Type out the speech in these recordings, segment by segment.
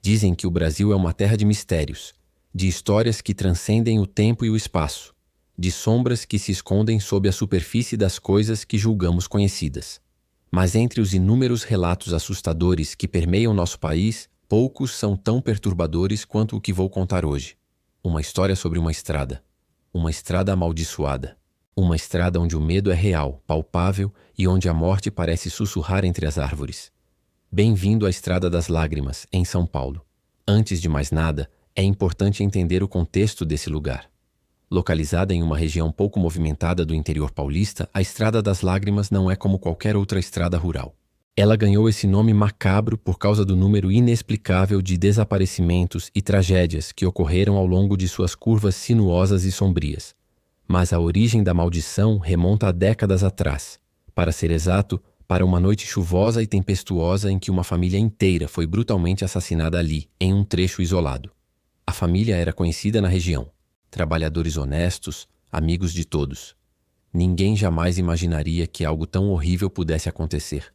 Dizem que o Brasil é uma terra de mistérios, de histórias que transcendem o tempo e o espaço, de sombras que se escondem sob a superfície das coisas que julgamos conhecidas. Mas entre os inúmeros relatos assustadores que permeiam nosso país, poucos são tão perturbadores quanto o que vou contar hoje. Uma história sobre uma estrada amaldiçoada. Uma estrada onde o medo é real, palpável e onde a morte parece sussurrar entre as árvores. Bem-vindo à Estrada das Lágrimas, em São Paulo. Antes de mais nada, é importante entender o contexto desse lugar. Localizada em uma região pouco movimentada do interior paulista, a Estrada das Lágrimas não é como qualquer outra estrada rural. Ela ganhou esse nome macabro por causa do número inexplicável de desaparecimentos e tragédias que ocorreram ao longo de suas curvas sinuosas e sombrias. Mas a origem da maldição remonta a décadas atrás. Para ser exato, para uma noite chuvosa e tempestuosa em que uma família inteira foi brutalmente assassinada ali, em um trecho isolado. A família era conhecida na região. Trabalhadores honestos, amigos de todos. Ninguém jamais imaginaria que algo tão horrível pudesse acontecer.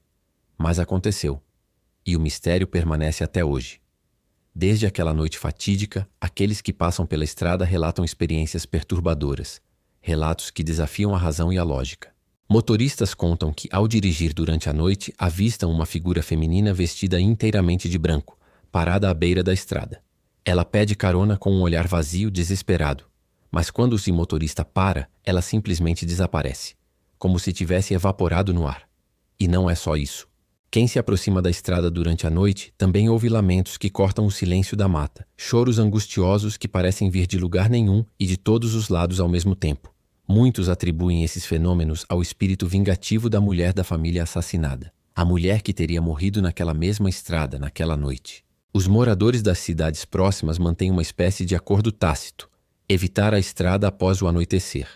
Mas aconteceu. E o mistério permanece até hoje. Desde aquela noite fatídica, aqueles que passam pela estrada relatam experiências perturbadoras. Relatos que desafiam a razão e a lógica. Motoristas contam que, ao dirigir durante a noite, avistam uma figura feminina vestida inteiramente de branco, parada à beira da estrada. Ela pede carona com um olhar vazio, desesperado. Mas quando o motorista para, ela simplesmente desaparece, como se tivesse evaporado no ar. E não é só isso. Quem se aproxima da estrada durante a noite também ouve lamentos que cortam o silêncio da mata, choros angustiosos que parecem vir de lugar nenhum e de todos os lados ao mesmo tempo. Muitos atribuem esses fenômenos ao espírito vingativo da mulher da família assassinada, a mulher que teria morrido naquela mesma estrada naquela noite. Os moradores das cidades próximas mantêm uma espécie de acordo tácito, evitar a estrada após o anoitecer.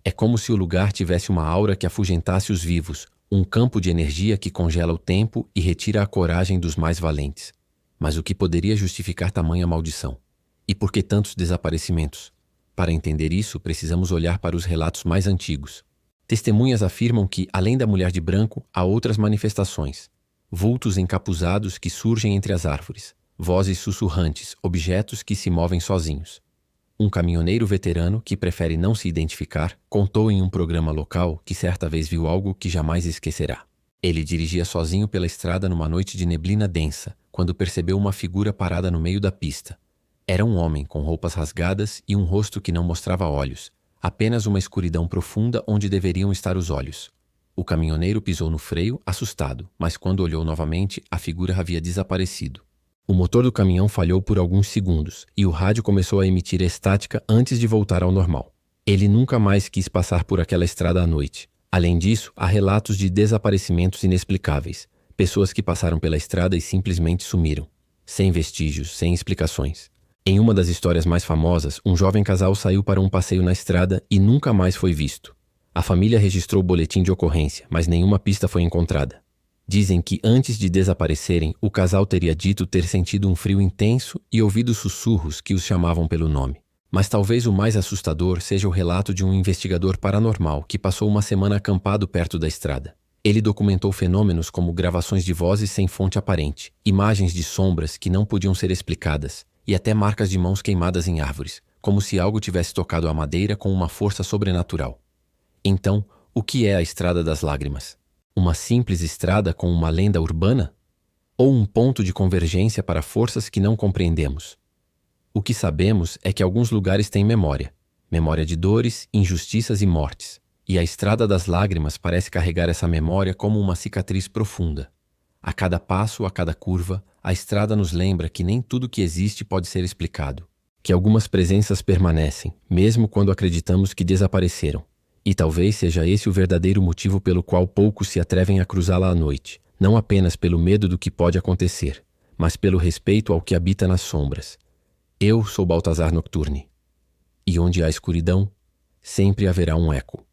É como se o lugar tivesse uma aura que afugentasse os vivos, um campo de energia que congela o tempo e retira a coragem dos mais valentes. Mas o que poderia justificar tamanha maldição? E por que tantos desaparecimentos? Para entender isso, precisamos olhar para os relatos mais antigos. Testemunhas afirmam que, além da mulher de branco, há outras manifestações. Vultos encapuzados que surgem entre as árvores, vozes sussurrantes, objetos que se movem sozinhos. Um caminhoneiro veterano, que prefere não se identificar, contou em um programa local que certa vez viu algo que jamais esquecerá. Ele dirigia sozinho pela estrada numa noite de neblina densa, quando percebeu uma figura parada no meio da pista. Era um homem com roupas rasgadas e um rosto que não mostrava olhos, apenas uma escuridão profunda onde deveriam estar os olhos. O caminhoneiro pisou no freio, assustado, mas quando olhou novamente, a figura havia desaparecido. O motor do caminhão falhou por alguns segundos e o rádio começou a emitir estática antes de voltar ao normal. Ele nunca mais quis passar por aquela estrada à noite. Além disso, há relatos de desaparecimentos inexplicáveis, pessoas que passaram pela estrada e simplesmente sumiram, sem vestígios, sem explicações. Em uma das histórias mais famosas, um jovem casal saiu para um passeio na estrada e nunca mais foi visto. A família registrou o boletim de ocorrência, mas nenhuma pista foi encontrada. Dizem que antes de desaparecerem, o casal teria dito ter sentido um frio intenso e ouvido sussurros que os chamavam pelo nome. Mas talvez o mais assustador seja o relato de um investigador paranormal que passou uma semana acampado perto da estrada. Ele documentou fenômenos como gravações de vozes sem fonte aparente, imagens de sombras que não podiam ser explicadas, e até marcas de mãos queimadas em árvores, como se algo tivesse tocado a madeira com uma força sobrenatural. Então, o que é a Estrada das Lágrimas? Uma simples estrada com uma lenda urbana? Ou um ponto de convergência para forças que não compreendemos? O que sabemos é que alguns lugares têm memória. Memória de dores, injustiças e mortes. E a Estrada das Lágrimas parece carregar essa memória como uma cicatriz profunda. A cada passo, a cada curva, a estrada nos lembra que nem tudo que existe pode ser explicado. Que algumas presenças permanecem, mesmo quando acreditamos que desapareceram. E talvez seja esse o verdadeiro motivo pelo qual poucos se atrevem a cruzá-la à noite. Não apenas pelo medo do que pode acontecer, mas pelo respeito ao que habita nas sombras. Eu sou Baltazar Nocturne. E onde há escuridão, sempre haverá um eco.